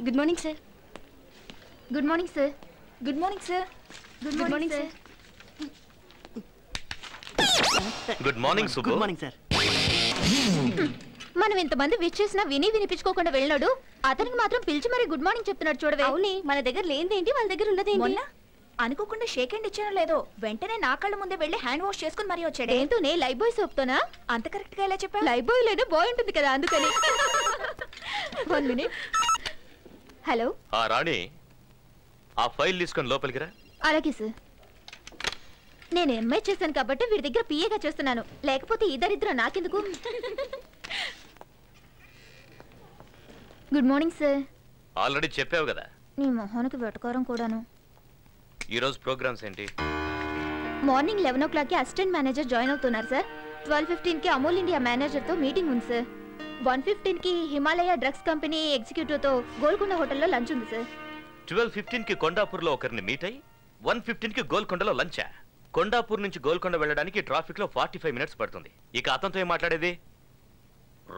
Good morning sir. Good morning sir. Good morning sir. Good morning sir. Good morning Subbu. Good morning sir. మనం ఇంతమంది wish చేసినా వినిపించుకోకుండా వెళ్ళాడు, అతనికి మాత్రం పిలిచి మరి గుడ్ మార్నింగ్ చెప్తున్నాడు చూడవే. అవునే, మన దగ్గర లేనిదేంటి వాళ్ళ దగ్గర ఉన్నదేంటి? మొన్న అనుకోకుండా షేక్ హ్యాండ్ ఇచ్చానో లేదో వెంటనే నా కళ్ళ ముందే వెళ్ళి హ్యాండ్ వాష్ చేసుకుని మరీ వచ్చాడు. ఏంటోనే లైఫ్ బాయ్ సోప్తోనా? అంత కరెక్ట్ గా ఎలా చెప్పా? లైఫ్ బాయ్ లేదో బాయ్ ఉంటుంది కదా, అందుకని. 1 minute. హలో రాణి, ఆ ఫైల్ తీసుకొని లోపలికి రా. అలాగే సార్. నేను ఎంఐ చేశాను కాబట్టి వీడి దగ్గర పిఏగా చేస్తున్నాను, లేకపోతే ఇద్దరిద్దరు నాకెందుకు. Good morning sir. ఆల్రెడీ చెప్పావు కదా. నీ మొహానికి వెటకారం కూడాను. ఈ రోజు ప్రోగ్రామ్స్ ఏంటి? మార్నింగ్ 11 o'clock కి అసిస్టెంట్ మేనేజర్ జాయిన్ అవుతున్నారు సార్. 12:15 కి అమూల్ ఇండియా మేనేజర్ తో మీటింగ్ ఉంది సార్. 1:15 కి హిమాలయ డ్రగ్స్ కంపెనీ ఎగ్జిక్యూటివ్ తో గోల్కొండ హోటల్లో లంచ్ ఉంది సార్. 12:15 కి కొండాపూర్ లో ఒకరిని మీట్ అయ్యి 1:15 కి గోల్కొండలో లంచా? కొండాపూర్ నుంచి గోల్కొండ వెళ్ళడానికి ట్రాఫిక్ లో 45 minutes పడుతుంది. ఇక అతనితో ఏం మాట్లాడేది?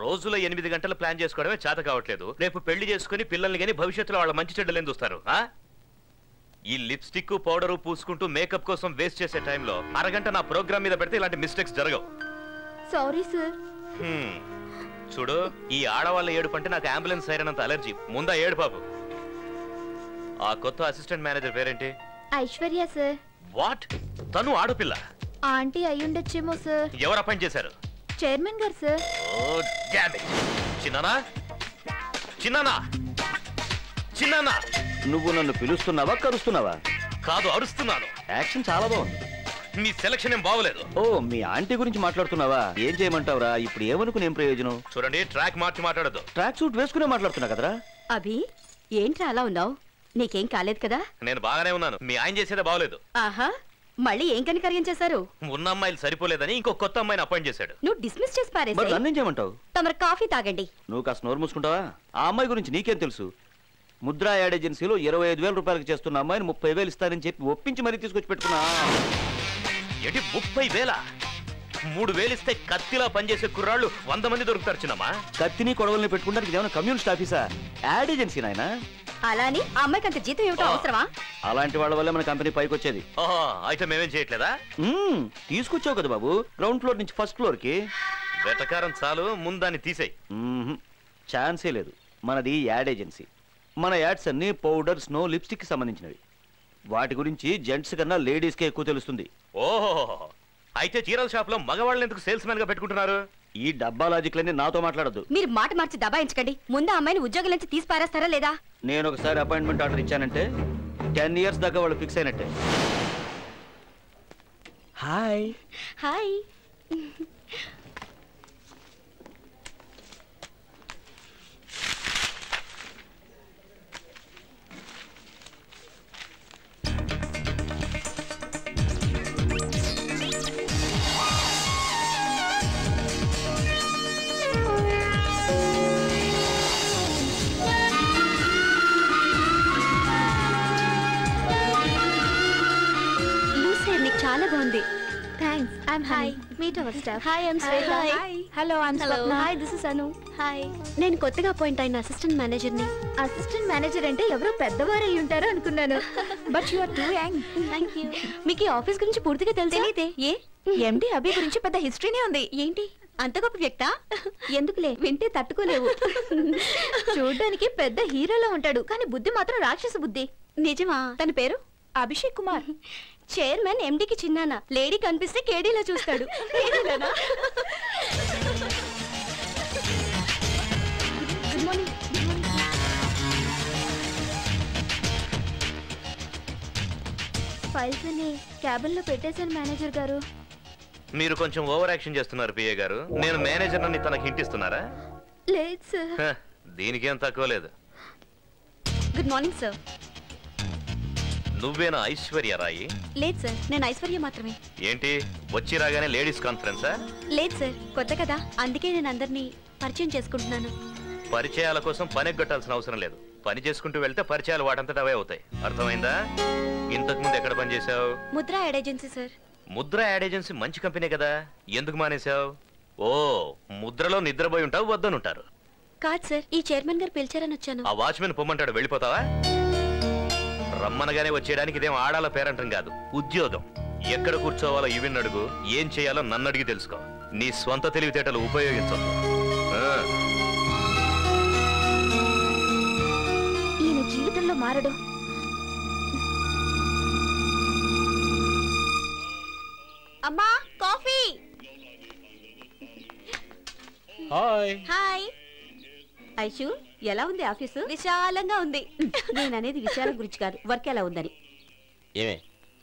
రోజులో 8 గంటలు ప్లాన్ చేసుకోవడమే చేత కావట్లేదు. రేపు పెళ్లి చేసుకుని పిల్లల్ని గానీ భవిష్యత్తులో వాళ్ళ మంచి చెడ్డలు ఏం చూస్తారు? ఈ లిప్స్టిక్ పౌడరు పూసుకుంటూ మేకప్ కోసం వేస్ట్ చేసే టైంలో అరగంట నా ప్రోగ్రామ్ మీద పెడితే ఇలాంటి మిస్టేక్స్ జరగవు. Sorry sir. చూడు, ఈ ఆడవాళ్ళ ఏడుపు అంటే నాకు అంబులెన్స్ సైరనంత అలర్జీ. ముందా ఏడు పాపు. ఆ కొత్త అసిస్టెంట్ మేనేజర్ పేరేంటి? ఐశ్వర్య సార్. వాట్? తను ఆడపిల్ల? ఆంటీ అయ్యుండొచ్చేమో సార్. ఎవరు అపాయింట్ చేశారు? చైర్మన్ గారు సార్. Oh damn it. చిన్నానా, చిన్నానా, చిన్నానా. నువ్వు నన్ను పిలుస్తున్నావా కరుస్తున్నావా? కాదు, అరుస్తున్నాను. యాక్షన్ చాలా బాగుంది. మీ సెలక్షన్ ఏం బాగోలేదు. ఓ, మీ ఆంటీ గురించి మాట్లాడుతున్నావా? ఏం చేయమంటావురా? ఇప్పుడు ఏమనుకుని ఏం ప్రయోజనం? చూడండి, ట్రాక్ మార్చి మాట్లాడదు. ట్రాక్ సూట్ వేసుకునే మాట్లాడుతున్నా కదరా. అభి, ఏంట్రా అలా ఉన్నావు? నీకేం కాలేదు కదా? నేను బాగానే ఉన్నాను. మీ ఆయన చేసేదే బాగోలేదు. ఆహా, మళ్ళీ ఏం కనికర్యం చేశారు? ఉన్న అమ్మాయిలు సరిపోలేదని ఇంకో కొత్త అమ్మాయిని అపాయింట్ చేశాడు. నువ్వు డిస్మిస్ చేసి మరి పారేసి నన్నేం చేయమంటావు? తమరు కాఫీ తాగండి. నువ్వు కాస్త నోరు మూసుకుంటావా? ఆ అమ్మాయి గురించి నీకేం తెలుసు? ముద్రా యాడ్ ఏజెన్సీలో 25,000 రూపాయలకు చేస్తున్న అమ్మాయిని 30,000 ఇస్తానని చెప్పి ఒప్పించి మరీ తీసుకొచ్చి పెట్టుకున్నా. ఏంటి 30,000? 3,000 ఇస్తే కత్తిలా పనిచేసే కుర్రాళ్ళు 100 మంది దొరుకుతారు చిన్నమ్మా. కత్తిని కొడవల్ని పెట్టుకుంటానికి ఏమైనా కమ్యూనిస్ట్ ఆఫీసా? యాడ్ ఏజెన్సీ నాయన. అలాని ఆ అమ్మాయికి అంత జీతం ఏమిటో అవసరమా? అలాంటి వాళ్ళ వల్ల మన కంపెనీ పైకి వచ్చేది. ఓహో, అయితే మేమేం చేయట్లేదా? తీసుకొచ్చావు కదా బాబు, గ్రౌండ్ ఫ్లోర్ నుంచి ఫస్ట్ ఫ్లోర్ కి. వెటకారం చాలు, ముందాన్ని తీసేయి. ఛాన్సే లేదు. మనది యాడ్ ఏజెన్సీ. మన యాడ్స్ అన్ని పౌడర్, స్నో, లిప్స్టిక్ కి సంబంధించినవి. వాటి గురించి జెంట్స్ కన్నా లేడీస్ కే ఎక్కువ తెలుస్తుంది. ఓహో, అయితే చీరల షాప్ లో మగవాళ్ళని ఎందుకు సేల్స్ మ్యాన్ గా పెట్టుకుంటున్నారు? ఈ డబ్బా లాజిక్లన్నీ నాతో మాట్లాడద్దు. మీరు మాట మార్చి దబాయించకండి. ముందు ఆ అమ్మాయిని ఉద్యోగం నుంచి తీసి పారేస్తారా లేదా? నేను ఒకసారి అపాయింట్మెంట్ ఆర్డర్ ఇచ్చానంటే 10 years దాకా వాళ్ళు ఫిక్స్ అయినట్టే. హాయ్. హాయ్. చాలా బాగుంది. Thanks. I'm hi. Meet our staff. Hi, I'm Shweta. Hello, I'm Swapna. Hi, this is Anu. Hi, నేను కొత్తగా అపాయింట్ అయిన అసిస్టెంట్ మేనేజర్ని. అసిస్టెంట్ మేనేజర్ అంటే ఎవరో పెద్దవారు అయి ఉంటారు అనుకున్నాను. But you are too young. Thank you. మీకు ఈ ఆఫీస్ గురించి పూర్తిగా తెలియదే? ఏ ఎండి అభి గురించి పెద్ద హిస్టరీనే ఉంది. ఏంటి అంత గొప్ప వ్యక్త? ఎందుకులే, వింటే తట్టుకోలేవు. చూడడానికి పెద్ద హీరోలో ఉంటాడు, కానీ బుద్ధి మాత్రం రాక్షస బుద్ధి. నిజమా? తన పేరు అభిషేక్ కుమార్. చైర్మన్ ఎండికి చిన్నాన. లేడీ కనిపిస్తే కేడీలా చూస్తాడు. Good morning. ఫైల్స్ అన్ని క్యాబిన్ లో పెట్టేశాను మేనేజర్ గారు. మీరు కొంచెం ఓవర్ యాక్షన్ చేస్తున్నారు పిఏ గారు. నేను మేనేజర్ అని తనకి హింట్ ఇస్తున్నారా? లేదు సార్. దీనికేం తక్కువ లేదు. Good morning sir. నువ్వేనా ఐశ్వర్య రాయి? లేదు సార్, నేను ఐశ్వర్య మాత్రమే. ఏంటి వచ్చి రాగానే లేడీస్ కాన్ఫరెన్సా? లేదు సార్, కొత్త కదా, అందుకే నేను అందరినీ పరిచయం చేసుకుంటున్నాను. పరిచయాల కోసం పని ఎగ్గొట్టాల్సిన అవసరం లేదు. పని చేసుకుంటూ వెళ్తే పరిచయాలు వాటంతట అవే అవుతాయి. అర్థమైందా? ఇంతకు ముందు ఎక్కడ పని చేసావు? Mudra ad agency sir. Mudra ad agency మంచి కంపెనీ కదా, ఎందుకు మానేశావు? ఓ, ముద్రలో నిద్రపోయి ఉంటావు, వద్దనుంటారు. కాదు సార్, ఈ చైర్మన్ గారు పిలిచారని వచ్చాను. ఆ వాచ్మెన్ పొమ్మంటాడు, వెళ్ళిపోతావా? రమ్మనగానే వచ్చేయడానికి ఇదేం ఆడాల పేరంటం కాదు, ఉద్యోగం. ఎక్కడ కూర్చోవాలో ఇవిన్ అడుగు, ఏం చేయాలో నన్ను అడిగి తెలుసుకో. నీ స్వంత తెలివితేటలు ఉపయోగించొద్దు. ఈయన జీవితంలో మారడు. అమ్మా, కాఫీ. హాయ్. హాయ్ ఐషు, ఎలా ఉంది ఆఫీసు? విశాలంగా ఉంది. నేను అనేది విశాలం గురించి కాదు, వర్క్ ఎలా ఉందని. ఏమే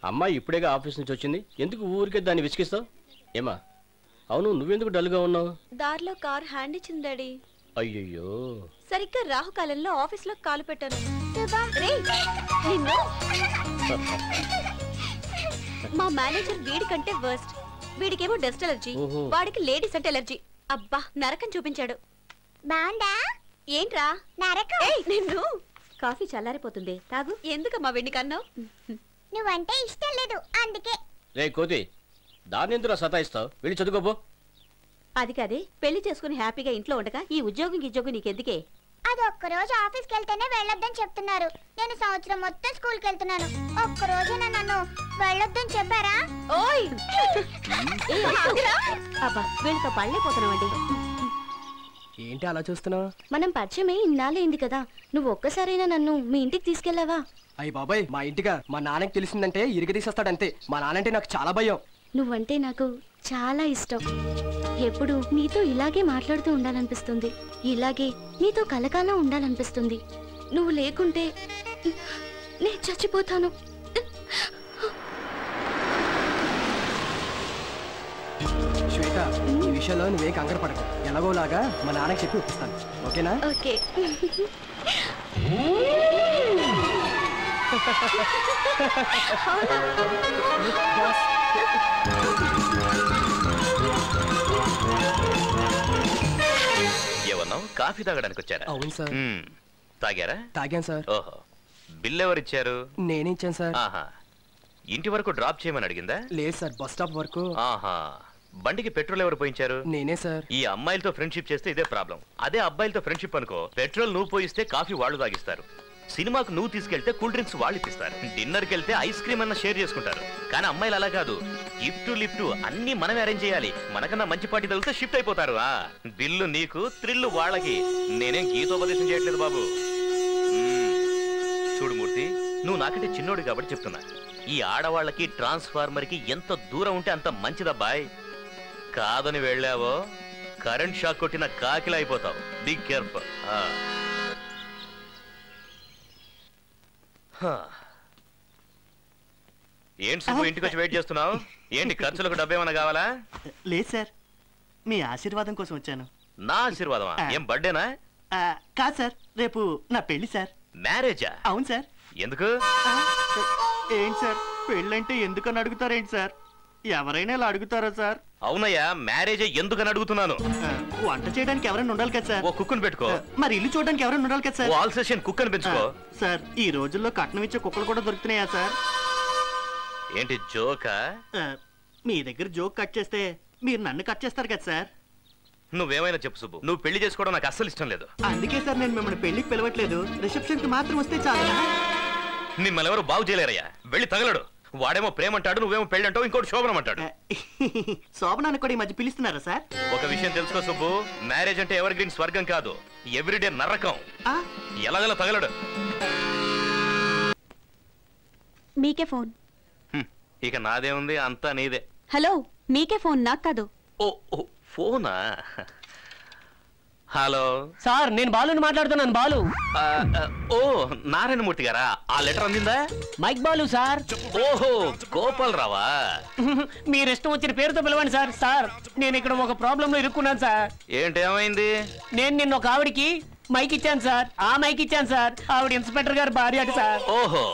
అమ్మాయి ఇప్పుడేగా ఆఫీస్ నుంచి వచ్చింది, ఎందుకు ఊరికే దాన్ని విసిగిస్తావు? ఏమా అవును, నువ్వెందుకు డల్గా ఉన్నావు? దారిలో కార్ హ్యాండ్ ఇచ్చింది డాడీ. అయ్యయ్యో. సరిగ్గా రాహుకాలంలో ఆఫీస్ లో కాలు పెట్టాను. నిన్ను మా మేనేజర్ వీడి కంటే వర్స్ట్. వీడికేమో డస్ట్ ఎలర్జీ, వాడికి లేడీస్ అంటే ఎలర్జీ. అబ్బా, నరకం చూపించాడు. బాండా ఏంట్రా నరకం? నిన్ను. కాఫీ చల్లారిపోతుంది, తాగు. ఎందుకమ్మా వెండి కన్నావు? నువ్వంటే ఇష్టం లేదు అందుకే. రే కోతి, దాన్ని ఎందుకు సతాయిస్తావు? వెళ్ళి చదువుకోపో. అది కాదే, పెళ్లి చేసుకుని హ్యాపీగా ఇంట్లో ఉండగా ఈ ఉద్యోగం నీకెందుకే? అది ఒక్కరోజు ఆఫీస్కి వెళ్తేనే వెళ్ళొద్దని చెప్తున్నారు. నేను సంవత్సరం మొత్తం స్కూల్కి వెళ్తున్నాను. ఒక్కరోజైనా నన్ను వెళ్ళొద్దని చెప్పారా? ఓయ్ అబ్బా, వీళ్ళతో పళ్ళైపోతున్నామండి. ఏంటి అలా చూస్తున్నావు? మనం పరిచయమే ఇన్నాళ్ళైంది కదా, నువ్వు ఒక్కసారైనా నన్ను మీ ఇంటికి తీసుకెళ్లావా? అయ్యి బాబాయ్, మా ఇంటిగా మా నాన్నకి తెలిసిందంటే ఇరిగ తీసేస్తాడంతే. మా నాన్నంటే నాకు చాలా భయం. నువ్వంటే నాకు చాలా ఇష్టం. ఎప్పుడు నీతో ఇలాగే మాట్లాడుతూ ఉండాలనిపిస్తుంది, ఇలాగే నీతో కలకాలం ఉండాలనిపిస్తుంది. నువ్వు లేకుంటే నేను చచ్చిపోతాను. శ్వేత, ఈ విషయంలో నువ్వే కంగారు పడకు. ఎలాగోలాగా మా నాన్నకి చెప్పి ఒప్పిస్తాను, ఓకేనా? ఓకే. ఏమన్నావు? కాఫీ తాగడానికి వచ్చారా? అవును సార్. తాగారా? తాగాను సార్. ఓహో, బిల్ ఎవరిచ్చారు? నేనే ఇచ్చాను సార్. ఆహా, ఇంటి వరకు డ్రాప్ చేయమని అడిగిందా? లేదు సార్, బస్ స్టాప్ వరకు. ఆహా, బండికి పెట్రోల్ ఎవరు పోయించారు? నేనే సార్. ఈ అమ్మాయిలతో ఫ్రెండ్షిప్ చేస్తే ఇదే ప్రాబ్లం. అదే అబ్బాయిలతో ఫ్రెండ్షిప్ అనుకో, పెట్రోల్ నువ్వు పోయిస్తే కాఫీ వాళ్ళు తాగిస్తారు. సినిమాకు నువ్వు తీసుకెళ్తే కూల్ డ్రింక్స్ వాళ్ళు ఇప్పిస్తారు. డిన్నర్కి వెళ్తే ఐస్ క్రీమ్ అన్న షేర్ చేసుకుంటారు. కానీ అమ్మాయిలు అలా కాదు, గిఫ్ట్ లిఫ్ట్ అన్ని మనమే అరేంజ్ చేయాలి. మనకన్నా మంచి పార్టీ తగిలితే షిఫ్ట్ అయిపోతారు. బిల్లు నీకు, థ్రిల్లు వాళ్ళకి. నేనేం గీతోపదేశం చేయట్లేదు బాబు. చూడు మూర్తి, నువ్వు నాకంటే చిన్నోడు కాబట్టి చెప్తున్నా, ఈ ఆడవాళ్ళకి ట్రాన్స్ఫార్మర్ కి ఎంత దూరం ఉంటే అంత మంచిదబ్బాయ్. కాదని వెళ్ళావో కరెంట్ షాక్ కొట్టిన కాకిలా అయిపోతావు. Be careful. ఏంటి సుబ్బు, ఇంటికి వచ్చి వెయిట్ చేస్తున్నావు? ఏంటి ఖర్చులకు డబ్బేమన్నా కావాలా? లేదు సార్, మీ ఆశీర్వాదం కోసం వచ్చాను. నా ఆశీర్వాదమా? ఏం బర్త్డేనా? కాదు సార్, రేపు నా పెళ్లి సార్. మ్యారేజా? అవును సార్. ఎందుకు? ఏంటి సార్, పెళ్ళంటే ఎందుకని అడుగుతారేంటి సార్? ఎవరైనా ఇలా అడుగుతారా సార్? అవునయ్యా, మ్యారేజే ఎందుకని అడుగుతున్నాను. వంట చేయడానికి ఎవరైనా ఉండాలి కదా సార్. ఓ కుక్కను పెట్టుకో. మరి ఇల్లు చూడడానికి ఎవరైనా ఉండాలి కదా సార్. ఆల్ సెషన్ కుక్కను పెంచుకో. సార్, ఈ రోజుల్లో కట్నం ఇచ్చే కుక్కలు కూడా దొరుకుతున్నాయా సార్? ఏంటి జోకా? మీ దగ్గర జోక్ కట్ చేస్తే మీరు నన్ను కట్ చేస్తారు కదా సార్. నువ్వేమైనా చెప్పు సుబ్బు, నువ్వు పెళ్లి చేసుకోవడం నాకు అస్సలు ఇష్టం లేదు. అందుకే సార్ నేను మిమ్మల్ని పెళ్లికి పిలవట్లేదు, రిసెప్షన్ కి మాత్రం వస్తే చాలు. మిమ్మల్ని ఎవరు బాగు చేయలేరయ్యా. వెళ్ళి తగలడు. వాడేమో ప్రేమ అంటాడు, నువ్వేమో పెళ్లి అంటావు, ఇంకోటి శోభనం అంటాడు. శోభనాన్ని కూడా ఈ మధ్య పిలుస్తున్నారా సార్? ఒక విషయం తెలుసుకో సుబ్బు, మ్యారేజ్ అంటే ఎవర్ గ్రీన్ స్వర్గం కాదు, ఎవ్రీడే నరకం. ఎలాగలా తగలడు. మీకే ఫోన్. ఇక నాదే ఉంది, అంతా నీదే. హలో, మీకే ఫోన్, నాకు కాదు. ఓ ఫోనా? హలో సార్, నేను బాలుని మాట్లాడుతున్నాను. బాలు. ఓ నారాయణమూర్తి గారా? ఆ లెటర్ అందిందా? Mike Balu sir. ఓహో, గోపాల్ రావా? మీరు ఇష్టం వచ్చిన పేరుతో పిలవండి సార్. సార్, నేను ఇక్కడ ఒక ప్రాబ్లం లో ఇరుక్కున్నాను సార్. ఏంటి, ఏమైంది? నేను నిన్న ఒక ఆవిడికి మైక్ ఇచ్చాను సార్. ఆ మైక్ ఇచ్చాను సార్. ఆవిడ ఇన్స్పెక్టర్ గారు భార్య అట సార్. ఓహో,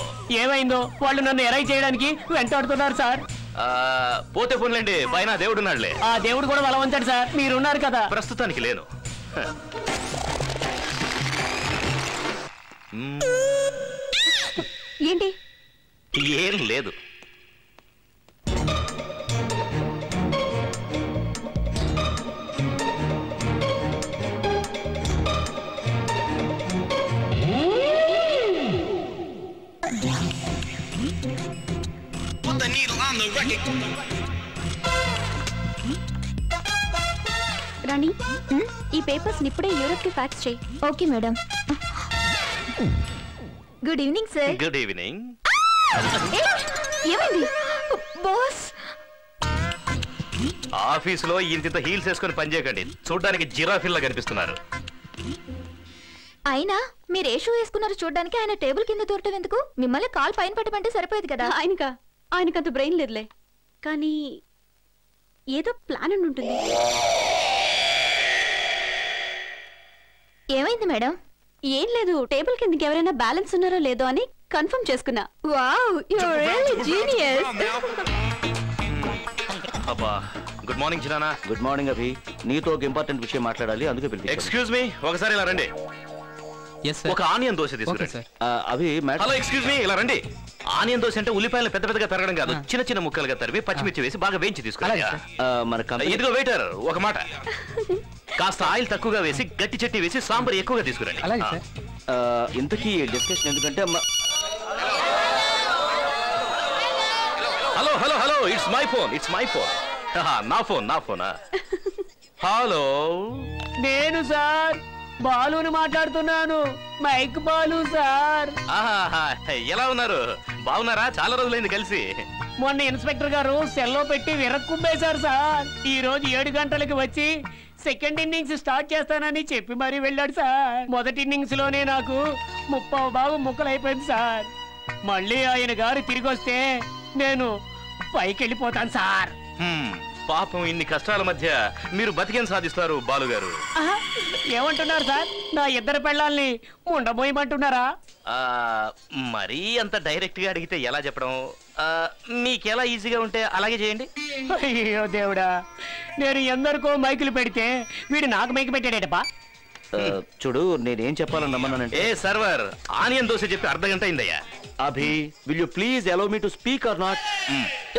ఏమైందో వాళ్ళు నన్ను ఎరై చేయడానికి వెంటాడుతున్నారు సార్. పోతే పోన్లేండి, పైన దేవుడున్నాడులే. ఆ దేవుడు కూడా బలం ఉంచాడు సార్. మీరున్నారు కదా. ప్రస్తుతానికి లేను. ఏంటి? ఏం లేదు. రాణి ఈ పేపర్స్ ఇప్పుడే యూరోప్ కి ఫ్యాక్స్ చేయి. Okay madam. Good evening sir. Good evening. ఏమైంది బాస్? ఆఫీసులో ఇంత హీల్స్ వేసుకొని పనిచేయకండి, చూడడానికి జిరాఫీల్లా కనిపిస్తున్నారు. అయినా మీరు ఏ షూ వేసుకున్నారు చూడడానికి? ఆయన టేబుల్ కింద దూరటం ఎందుకు? మిమ్మల్ని కాల్ పైన పెట్టమంటే సరిపోయేది కదా. ఆయనకంత బ్రెయిన్ లేదులే, కానీ ఏదో ప్లాన్ అని ఉంటుంది. ఏమైంది మేడం? ఏం లేదు, టేబుల్ కిందకి ఎవరైనా బ్యాలెన్స్ ఉన్నారో లేదో అని కన్ఫర్మ్ చేసుకున్నా. Wow, you are really genius. అబ్బా, good morning Chirana. Good morning Abhi, నీతో ఒక ఇంపార్టెంట్ విషయం మాట్లాడాలి, అందుకే పిలిచి. ఎక్స్క్యూజ్ మీ, ఒకసారి ఇలా రండి. ఒక ఆనియన్ దోశ తీసుకురండి. అభి హలో, ఎక్స్క్యూజ్ మీ, ఇలా రండి. ఆనియన్ దోశ అంటే ఉల్లిపాయలు పెద్ద పెద్దగా తరగడం కాదు, చిన్న చిన్న ముక్కలుగా తరివి పచ్చిమిర్చి వేసి బాగా వేయించి తీసుకురండి. ఇదిగో వెయిటర్, ఒక మాట, కాస్త ఆయిల్ తక్కువగా వేసి గట్టి చట్నీ వేసి సాంబార్ ఎక్కువగా తీసుకురండి. ఇంతకీ డిస్కషన్ ఎందుకంటే hello hello hello, it's my phone, it's my phone. నా ఫోన్, నా ఫోనా? హలో, నేను సార్ బాలుని మాట్లాడుతున్నాను. Mike Balu sir. ఎలా ఉన్నారు? బాగున్నారా? చాలా రోజులైంది కలిసి. మొన్న ఇన్స్పెక్టర్ గారు సెల్లో పెట్టి విరక్కుమ్మేశారు సార్. ఈ రోజు 7 గంటలకి వచ్చి సెకండ్ ఇన్నింగ్స్ స్టార్ట్ చేస్తానని చెప్పి మరీ వెళ్ళాడు సార్. మొదటి ఇన్నింగ్స్ లోనే నాకు 30 బాబు ముక్కలైపోయింది సార్. మళ్ళీ ఆయన గారు తిరిగి వస్తే నేను పైకి వెళ్ళిపోతాను సార్. పాపం, ఇన్ని కష్టాల మధ్య మీరు బతికేం సాధిస్తారు బాలుగారు? ఏమంటున్నారు సార్? నా ఇద్దరు పెళ్ళాల్ని ఉండబోయమంటున్నారా? మరీ అంత డైరెక్ట్ గా అడిగితే ఎలా చెప్పడం? మీకెలా ఈజీగా ఉంటే అలాగే చేయండి. అయ్యో దేవుడా, నేను ఎందరికో మైకులు పెడితే వీడు నాకు మైకు పెట్టాడేటప్పా. చూడు, నేనేం చెప్పాలని నమ్మన్నానంటే. ఏ సర్వర్, ఆనియన్ దోశ చెప్పి అర్ధగంట అయిందయ్యా. Abhi, will you please allow me to speak or not?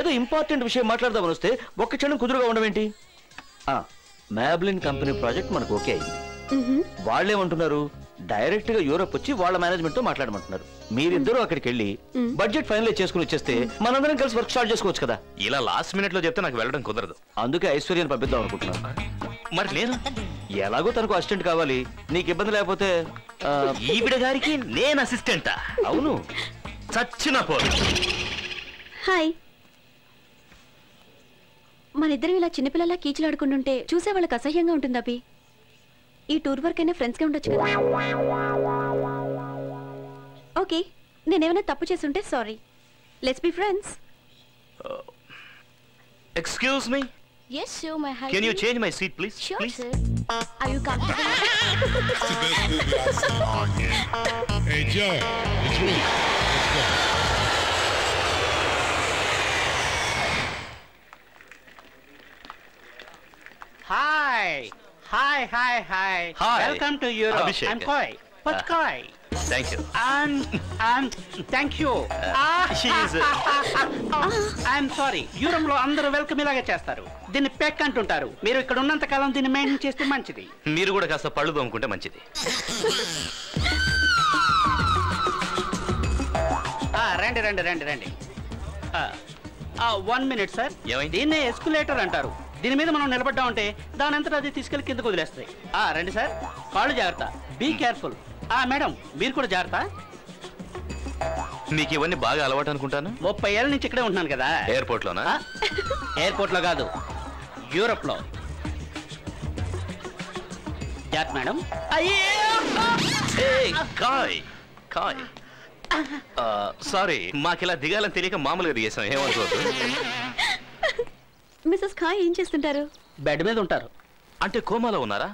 ఏదో ఇంపార్టెంట్ విషయం మాట్లాడదామని వస్తే ఒక్క క్షణం కుదురుగా ఉండమేంటి? మ్యాబ్లిన్ కంపెనీ ప్రాజెక్ట్ మనకు ఓకే అయింది. వాళ్ళేమంటున్నారు, డైరెక్ట్ గా యూరోప్ వచ్చి వాళ్ళ మేనేజ్మెంట్ తో మాట్లాడమంటున్నారు. మీరిద్దరూ అక్కడికి వెళ్ళి బడ్జెట్ ఫైనలైజ్ చేసుకుని వచ్చేస్తే మనందరం కలిసి వర్క్ స్టార్ట్ చేసుకోవచ్చు కదా. ఇలా లాస్ట్ మినిట్ లో చెప్తే నాకు వెళ్ళడం కుదరదు. అందుకే ఐశ్వర్యాన్ని పంపిద్దాం అనుకుంటున్నాను. మరి నేను ఎలాగో తనకు అసిస్టెంట్ కావాలి, నీకు ఇబ్బంది లేకపోతే. ఈవిడ గారికి నేను అసిస్టెంటా? అవును, చచ్చిన పోదు. హాయ్. మనిద్దరం ఇలా చిన్నపిల్లలా కీచులాడుకుంటుంటే చూసే వాళ్ళకి అసహ్యంగా ఉంటుంది అభి. ఈ టూర్ వర్క్ అయినా ఫ్రెండ్స్ గా ఉండొచ్చు కదా. ఓకే, నేనేమైనా తప్పు చేస్తుంటే sorry. Let's be friends. Excuse me. Yes, sir, my husband. Can you change my seat, please? Sure, please? sir. Are you comfortable? Hey, Joe. It's me. Let's go. Hi. Hi, hi, hi. Hi. Welcome to Europe. Abhishek. I'm Koi. What's Koi? Thank you. And thank you. She is. I'm sorry. Europe లో అందరూ welcome ఇలాగే చేస్తారు. దీన్ని పెక్ అంటుంటారు. మీరు ఇక్కడ ఉన్నంత కాలం దీన్ని మెయింటైన్ చేస్తే మంచిది. మీరు కూడా కాస్త పళ్ళు తోముకుంటే మంచిది. రండి రండి రండి రండి. 1 minute సార్. ఏమైంది? దీన్నే ఎస్కులేటర్ అంటారు. దీని మీద మనం నిలబడ్డా ఉంటే దాని అంతటా అది తీసుకెళ్లి కిందకు వదిలేస్తాయి. రండి సార్, కాళ్ళు జాగ్రత్త. Be careful. మేడం, మీరు కూడా జాగ్రత్త. మీకు ఇవన్నీ బాగా అలవాటు అనుకుంటాను. 30 ఏళ్ళ నుంచి ఇక్కడే ఉంటున్నాను కదా. ఎయిర్పోర్ట్ లోనా? ఎయిర్పోర్ట్ లో కాదు, యూరోప్ లో. జాగ్రత్త మేడం. సారీ, మాకిలా దిగాలని తెలియక మామూలుగా దిగేసాం, ఏమనుకోవద్దు. మిస్సెస్ ఖాయ్ ఏం చేస్తుంటారు? బెడ్ మీద ఉంటారు. అంటే కోమాలో ఉన్నారా?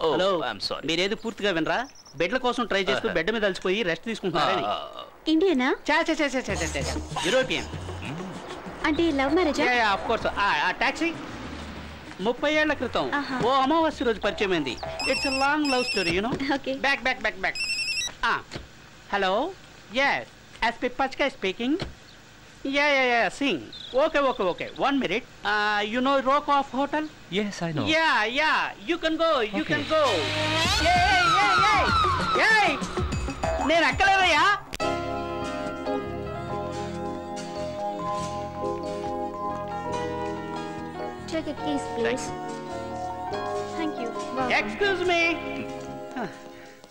Hello, sorry. మీరేది పూర్తిగా వినరా? బెడ్ల కోసం ట్రై చేస్తూ బెడ్ మీద అలసిపోయి రెస్ట్ తీసుకుంటున్నారని. ఇండియనా? యూరోపియన్. అంటే లవ్ మ్యారేజా? Of course. టాక్సీ 30 ఏళ్ల క్రితం ఓ అమావాస్య రోజు పరిచయం అయింది. It's a long love story, you know. Okay. Back back back back. Hello, yes, SP Pachka speaking. Yeah, sing. Okay. 1 minute. You know Rokoff Hotel? Yes, I know. Yeah. You can go. Hey! నేను ఎక్కలేదయ్యా. like a kiss, please. Thank you. Excuse me,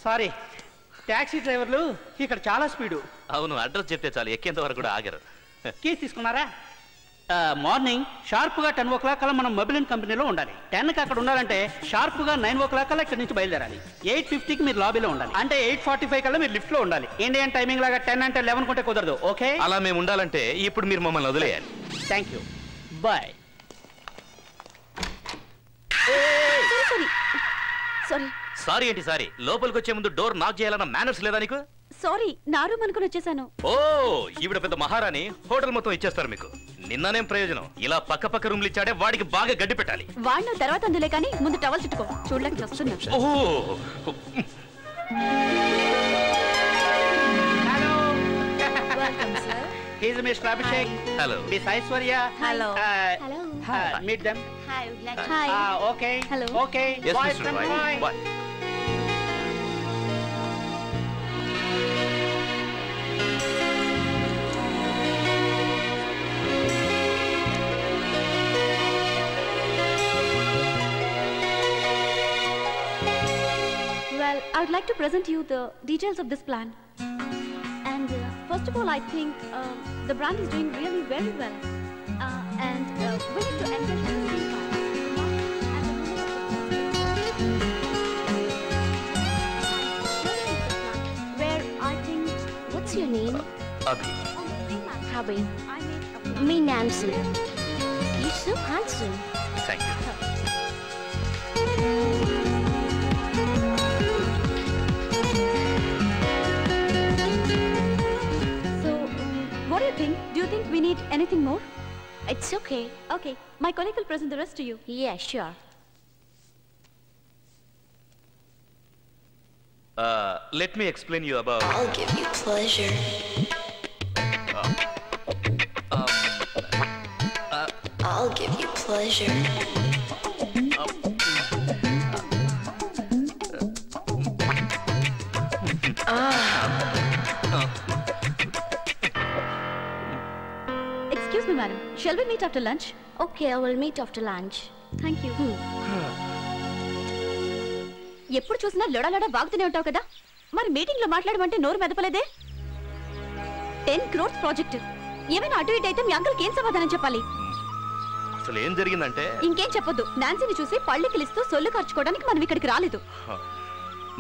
sorry, taxi డ్రైవర్లు ఇక్కడ చాలా speed. అవును, address చెప్తే చాలు, ఎక్కేంత వరకు కూడా ఆగరు. కీస్ తీసుకున్నారా? మార్నింగ్ షార్ప్గా 10 o'clock కల్లా మనం మొబైల్ కంపెనీలో ఉండాలి. 10కి అక్కడ ఉండాలంటే షార్ప్గా 9 o'clock కల్లా ఇక్కడ నుంచి బయలుదేరాలి. 8:50కి మీరు లాబీలో ఉండాలి. అంటే 8:45 కల్లా మీరు లిఫ్ట్లో ఉండాలి. ఇండియన్ టైమింగ్ లాగా 10 అంటే 11 కొంటే కుదరదు. ఓకే? అలా మేము ఉండాలంటే ఇప్పుడు మీరు మమ్మల్ని వదిలేయాలి. Thank you, bye. Sorry. Sorry ఏంటి సారీ? లోపలికి వచ్చే ముందు డోర్ నాక్ చేయాలన్న మేనర్స్ లేదా నీకు? సారీ, నా రూమ్ అనుకుని వచ్చేసాను. ఓ, ఈవిడ పెద్ద మహారాణి, హోటల్ మొత్తం ఇచ్చేస్తారు మీకు. నిన్ననేం ప్రయోజనం? ఇలా పక్క పక్క రూమ్లు ఇచ్చాడే, వాడికి బాగా గడ్డి పెట్టాలి. వాడిన తర్వాత అందులే కానీ ముందు టవల్ చుట్టుకో, చూడడానికి వస్తున్నా. Hello, he is mister Abhishek. Hello. Miss Aishwarya. Hello. Meet them. Hi. Okay. Hello. Okay. Yes, bye. Mr. Roy. Bye. Well, I would like to present you the details of this plan. And first of all, I think the brand is doing really very well. And we need to engage the same where I think... What's your name? Abhi. Abhi. I made a plan. Me, Nancy. You're so handsome. Thank you. So, what do you think? Do you think we need anything more? It's okay. Okay, my colleague will present the rest to you. Yeah, sure. Let me explain you about... I'll give you pleasure. I'll give you pleasure. Excuse me, madam. Shall we meet after lunch? Okay, I will meet after lunch. Thank you. ఎప్పుడు చూసినా లొడలొడ వాగుతూనే ఉంటావు కదా, మరి meeting లో మాట్లాడమంటే నోరు మెదపలేదే? 10 crores project, ఏమైనా అటు ఇటు అయితే మీ అంకుల్కి ఏం సమాధానం చెప్పాలి? అసలు ఏం జరిగిందంటే... ఇంకేం చెప్పొద్దు. నాన్సీని చూసి పళ్ళికిలిస్తూ సొల్లు ఖర్చుకోవడానికి మనం ఇక్కడికి రాలేదు.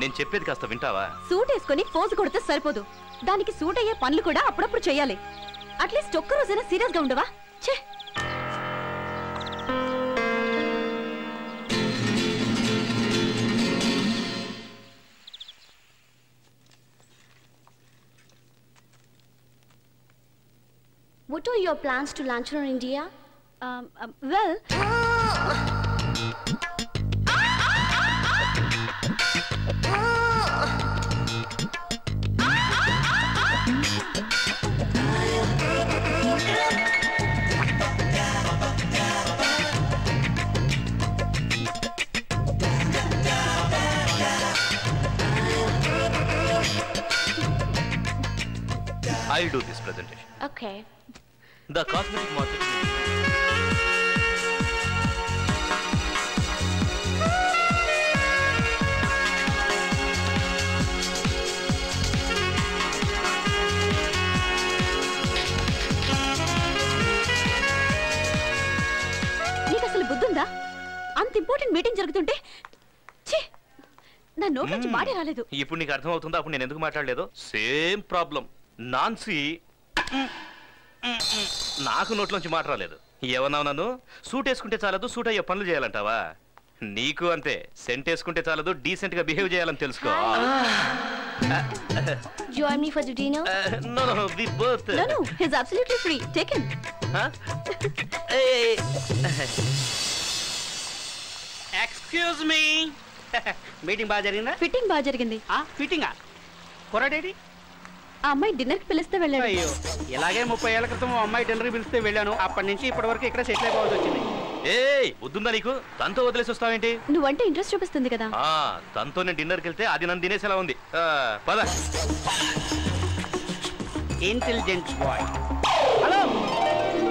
నేను చెప్పేది కాస్త వింటావా? సూట్ వేసుకొని పోజు కొడితే సరిపోదు, దానికి సూట్ అయ్యే పనులు కూడా అప్పుడప్పుడు చేయాలి. అట్లీస్ట్ ఒక్క రోజైనా సీరియస్ గా ఉండవా? ఛే! What are your plans to lunch in India? Well... I'll do this presentation. Okay. The cosmetic market. నీకు అసలు బుద్ధుందా? అంత ఇంపార్టెంట్ మీటింగ్ జరుగుతుంటే నా నోట్ నుంచి మాటే రాలేదు. ఇప్పుడు నీకు అర్థం అవుతుందా అప్పుడు నేను ఎందుకు మాట్లాడలేదు? Same problem. నాన్సీ నాకు నోట్లోంచి మాట రాలేదు. ఏమన్నావు నన్ను? సూట్ వేసుకుంటే చాలదు, సూట్ అయ్యే పనులు చేయాలంటావా? నీకు అంతే, సెంట్ వేసుకుంటే చాలదు, డీసెంట్ గా బిహేవ్ చేయాలని తెలుసుకో. Join me for the dinner? No, we both. No, he's absolutely free. Take him. Excuse me. Meeting బాగా జరిగిందా? ఫిట్టింగ్ బాగా జరిగింది. ఫిట్టింగా? కుర్రాడేడి? ఆ అమ్మాయి డిన్నర్ కి పిలిస్తే వెళ్ళాడు. అయ్యో, ఇలాగే 30 ఏళ్ల క్రితం అమ్మాయి డిన్నర్ కి పిలిస్తే వెళ్ళాను. అప్పటి నుంచి ఇప్పటి వరకు ఇక్కడ సెటిల్ అయిపోవాల్సి వచ్చింది. వద్దుందా నీకు? తనతో వదిలేసి వస్తావేంటి? నువ్వంటే ఇంట్రెస్ట్ చూపిస్తుంది కదా. తనతో నేను డిన్నర్కి వెళ్తే అది నన్ను తినేసేలా ఉంది. పద. Intelligent boy. హలో,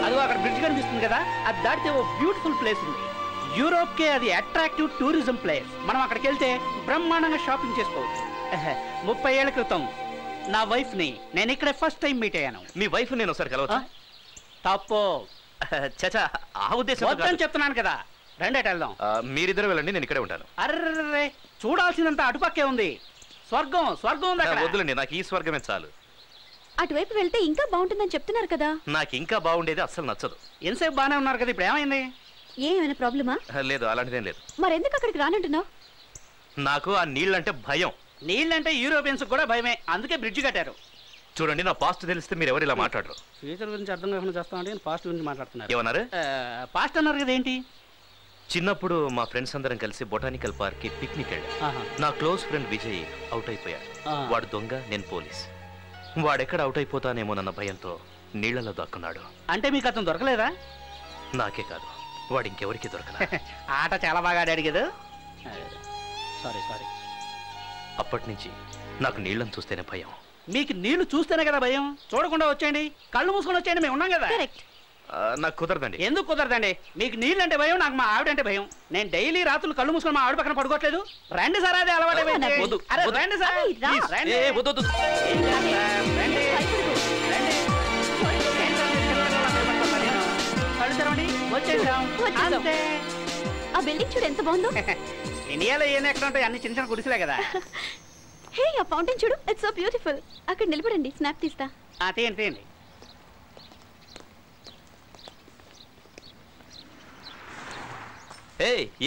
అదో అక్కడ బ్రిడ్జ్ కనిపిస్తుంది కదా, అది దాటితే ఓ బ్యూటిఫుల్ ప్లేస్ ఉంది. యూరోప్ కే అది అట్రాక్టివ్ టూరిజం ప్లేస్. మనం అక్కడికి వెళ్తే బ్రహ్మాండంగా షాపింగ్ చేసుకోవచ్చు. 30 ఏళ్ల క్రితం నా వైఫ్ ని నేను ఇక్కడే ఫస్ట్ టైం మీట్ అయ్యాను. మీ వైఫ్ నేను ఒకసారి కలవచ్చా? తప్పు. చచా, ఆ ఉద్దేశం వద్దని చెప్తున్నాను కదా. రండి వెళ్దాం. మీరిద్దరు వెళ్ళండి, నేను ఇక్కడే ఉంటాను. అర్రే, చూడాల్సినంత అటుపక్కే ఉంది. స్వర్గం స్వర్గం ఉంది అక్కడ. వద్దులండి, నాకు ఈ స్వర్గమే చాలు. అటువైపు వెళ్తే ఇంకా బాగుంటుందని చెప్తున్నారు కదా. నాకు ఇంకా బాగుండేది అస్సలు నచ్చదు. ఎంతసేపు బాగానే ఉన్నారు కదా, ఇప్పుడు ఏమైంది? ఏమైనా ప్రాబ్లమా? లేదు, అలాంటిదేం లేదు. మరెందుకు అక్కడికి రానంటున్నావు? నాకు ఆ నీళ్ళంటే భయం. నీళ్ళంటే యూరోపియన్స్ కూడా భయమే, అందుకే బ్రిడ్జ్ కట్టారు. చూడండి, నా పాస్ట్ తెలిస్తే మీరు ఎవరు ఇలా మాట్లాడరు. ఫ్యూచర్ గురించి అర్థం కాకుండా చేస్తామంటే పాస్ట్ గురించి మాట్లాడుతున్నారు. ఏమన్నారు? పాస్ట్ అన్నారు కదా, ఏంటి? చిన్నప్పుడు మా ఫ్రెండ్స్ అందరం కలిసి బొటానికల్ పార్క్ కి పిక్నిక్ వెళ్ళాం. నా క్లోజ్ ఫ్రెండ్ విజయ్ అవుట్ అయిపోయాడు. వాడు దొంగ, నేను పోలీస్. వాడెక్కడ అవుట్ అయిపోతానేమోనన్న భయంతో నీళ్లలో దాక్కున్నాడు. అంటే మీకు అతను దొరకలేదా? నాకే కాదు, వాడు ఇంకెవరికి దొరకలే. ఆట చాలా బాగా ఆడాడు కదా. సారీ. అప్పటి నుంచి నాకు నీళ్ళని చూస్తేనే భయం. మీకు నీళ్లు చూస్తేనే కదా భయం. చూడకుండా వచ్చేయండి, కళ్ళు మూసుకొని వచ్చేయండి, మేము ఉన్నాం కదా. నాకు కుదరదండి. ఎందుకు కుదరదండి? మీకు నీళ్ళు అంటే భయం, నాకు మా ఆవిడంటే భయం. నేను డైలీ రాత్రులు కళ్ళు మూసుకొని మా ఆవిడ పక్కన పడుకోవట్లేదు. రండి సార్, అదే అలవాటు. రండి సార్, కళ్ళు తెరవండి, వచ్చేసాం. ఆ బిల్డింగ్ చూడు ఎంత బాగుందో. ఇండియాలో ఏం ఎక్కడ ఉంటాయి, అన్ని చిన్న చిన్న గుడిసెలే కదా. హే, ఆ ఫౌంటైన్ చూడు, ఇట్స్ సో బ్యూటిఫుల్. అక్కడ నిలబడండి, స్నాప్ తీస్తా. తీయండి.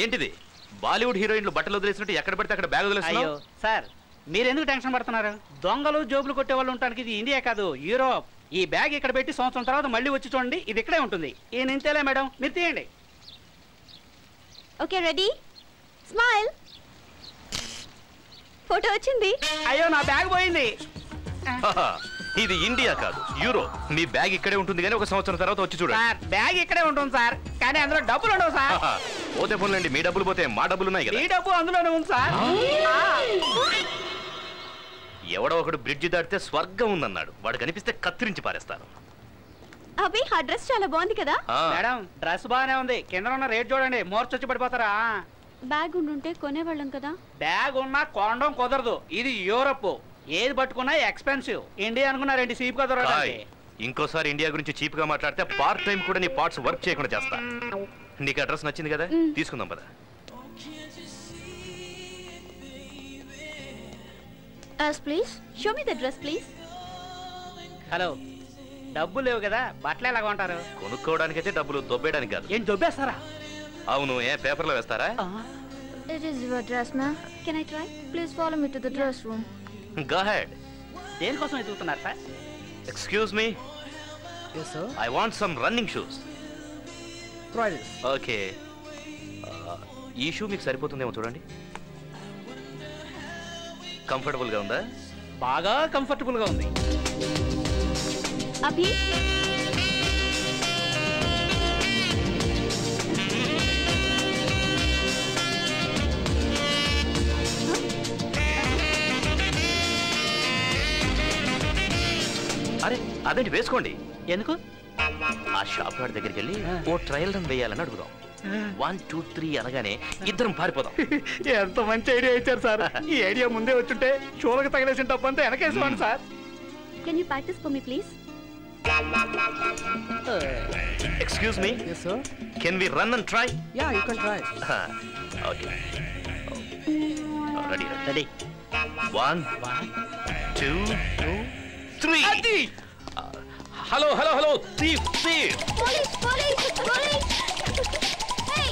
ఏంటిది? బాలీవుడ్ హీరోయిన్లు బట్టలు వదిలేసినట్టు ఎక్కడ పడితే అక్కడ బ్యాగ్ వదిలేస్తున్నావు? అయ్యో సార్, మీరెందుకు టెన్షన్ పడుతున్నారు? దొంగలు జోబులు కొట్టే వాళ్ళు ఉంటానికి ఇది ఇండియా కాదు, యూరోప్. ఈ బ్యాగ్ ఇక్కడ పెట్టి సంవత్సరం తర్వాత మళ్ళీ వచ్చి చూడండి, ఇది ఇక్కడే ఉంటుంది. ఈయన ఇంతేలే మేడం, మీరు తీయండి. Okay, ready, smile. ఫోటో వచ్చింది. అయ్యో, నా బ్యాగ్ పోయింది. ఇది ఇండియా కాదు, యూరో. మీ బ్యాగ్ ఇక్కడే ఉంటుంది కానీ ఒక సంవత్సరం తర్వాత వచ్చి చూడండి. సార్, బ్యాగ్ ఇక్కడే ఉంటుంది సార్, కానీ అందులో డబ్బులు ఉండవు సార్. పోతే పోన్లండి, మీ డబ్బులు పోతే మా డబ్బులు ఉన్నాయి కదా. ఈ డబ్బు అందులోనే ఉంది సార్. ఎవడో ఒకడు బ్రిడ్జి దాటితే స్వర్గం ఉందన్నాడు. వాడు కనిపిస్తే కత్తిరించి పారేస్తాను. అభి, ఆ డ్రెస్ చాలా బాగుంది కదా. మేడం, డ్రెస్ బాగానే ఉంది, కింద ఉన్న రేట్ చూడండి, మోర్చొచ్చి పడిపోతారా. బ్యాగ్ ఉండుంటే కొనేవాళ్ళం కదా. బ్యాగ్ ఉన్నా కొనడం కుదరదు, ఇది యూరప్. ఏది పట్టుకున్నా ఎక్స్పెన్సివ్. ఇండియా అనుకున్నారేంటి చీప్ గా దొరకడానికి? ఇంకోసారి ఇండియా గురించి చీప్ గా మాట్లాడితే పార్ట్ టైం కూడా నీ పార్ట్స్ వర్క్ చేయకుండా చేస్తా. నీకు అడ్రస్ నచ్చింది కదా, తీసుకుందాం పద. Please show me the dress please. Hello, డబ్బులు లేవు కదా, బట్టలు ఎలాగ ఉంటారు? కొనుక్కోవడానికైతే డబ్బులు, దొబ్బేయడానికి కాదు. ఏం దొబ్బేస్తారా? అవును, పేపర్లో వేస్తారా? It is your dress, ma'am. Can I try? Please follow me to the dress room. Go ahead. దేనికోసం ఎదుగుతున్నారు sir? Excuse me. Yes, sir. I want some running shoes. Try this. Okay. ఈ షూ మీకు సరిపోతుందేమో చూడండి. Comfortable గా ఉందా? బాగా comfortable గా ఉంది. అభి, అరే అదేంటి, వేసుకోండి. ఎందుకు? ఆ షాప్ వాడి దగ్గరికి వెళ్ళి ఓ ట్రయల్ రన్ వేయాలని అడుగుదాం. 1 2 3 అనగానే ఇద్దరం పారిపోదాం. ఎంత మంచి ఐడియా ఇచ్చారు సార్. ఈ ఐడియా ముందే వచ్చుంటే షోలకు తగిలేసిన డబ్బంతా వెనకేసుకోండి sir. Can you practise for me please? Excuse me. Yes, sir. Can we run and try? Yeah, you can try. Okay. Ready. Ready. 1 2 3. Hello. Thief. Police! Hey!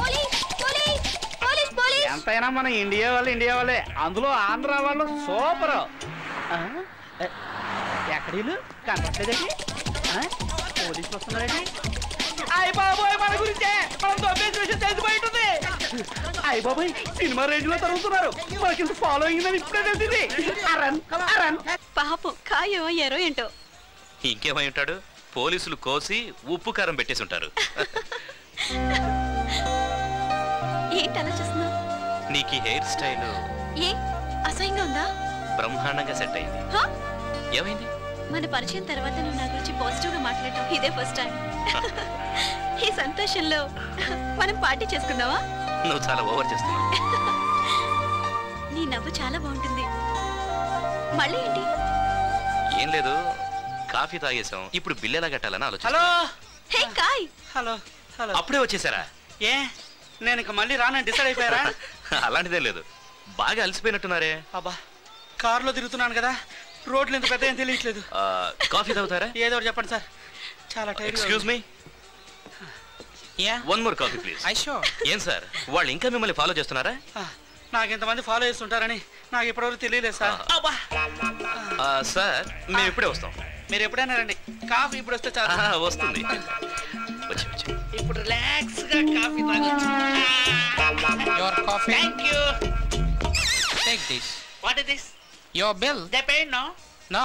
Police! ఎంతైనా మన ఇండియా వాళ్ళే, అందులో ఆంధ్ర వాళ్ళు సూపర్. ఎక్కడీలు కనపట్లేదండి? పోలీసులు వస్తున్నారండి. అయ్య బాబోయ్, మన గురించే, మనం దొబ్బేసిన విషయం తెలిసిపోయింటుంది. అయ్య బాబోయ్, సినిమా రేంజ్ లో తరుగుతున్నారు. మనకి ఫాలో అయిందని ఇప్పుడే తెలిసింది. అరన్ పాపం, ఖాయం అయ్యారో ఏంటో. ఇంకేమై ఉంటాడు, పోలీసులు కోసి ఉప్పు కారం పెట్టేసి ఉంటారు. ఏంటి అలా చూస్తున్నావు? నీకు ఈ హెయిర్ స్టైల్ ఏ అసహ్యంగా ఉందా? బ్రహ్మాండంగా సెట్ అయింది. ఏమైంది? మన పరిచయం తర్వాత నువ్వు నా గురించి పాజిటివ్ గా మాట్లాడటం ఇదే ఫస్ట్ టైం. ఈ సంతోషంలో మనం పార్టీ చేసుకుందామా? నువ్వు చాలా ఓవర్ చేస్తున్నావు. నీ నవ్వు చాలా బాగుంటుంది. మళ్ళీ ఏంటి? ఏం లేదు, కాఫీ తాగేసాం, ఇప్పుడు బిల్ ఎలా కట్టాలని ఆలోచన. హలో హే కాయ్. Hello hello. అప్పుడే వచ్చేసారా? ఏ నేను ఇక మళ్ళీ రానని డిసైడ్ అయిపోయారా? అలాంటిదే లేదు, బాగా అలసిపోయినట్టున్నారే. అబ్బా కారులో తిరుగుతున్నాను కదా, రోడ్లు ఎంత పెద్ద ఏం తెలియట్లేదు. కాఫీ తాగుతారా? ఏదో ఒకటి చెప్పండి సార్, చాలా time. Excuse me, one more coffee please. ఏం సార్, వాళ్ళు ఇంకా మిమ్మల్ని ఫాలో చేస్తున్నారా? నాకు ఇంతమంది ఫాలో చేస్తుంటారని నాకు ఇప్పటివరకు తెలియలేదు సార్. సార్ మేము ఇప్పుడే వస్తాం. మీరు ఎప్పుడైనా రండి, కాఫీ ఇప్పుడు వస్తే చాలా వస్తుంది. వచ్చి వచ్చి ఇప్పుడు రిలాక్స్ గా కాఫీ తాగొచ్చు. Your coffee. Thank you. Take this. What is this? Your bill. They paid no? No.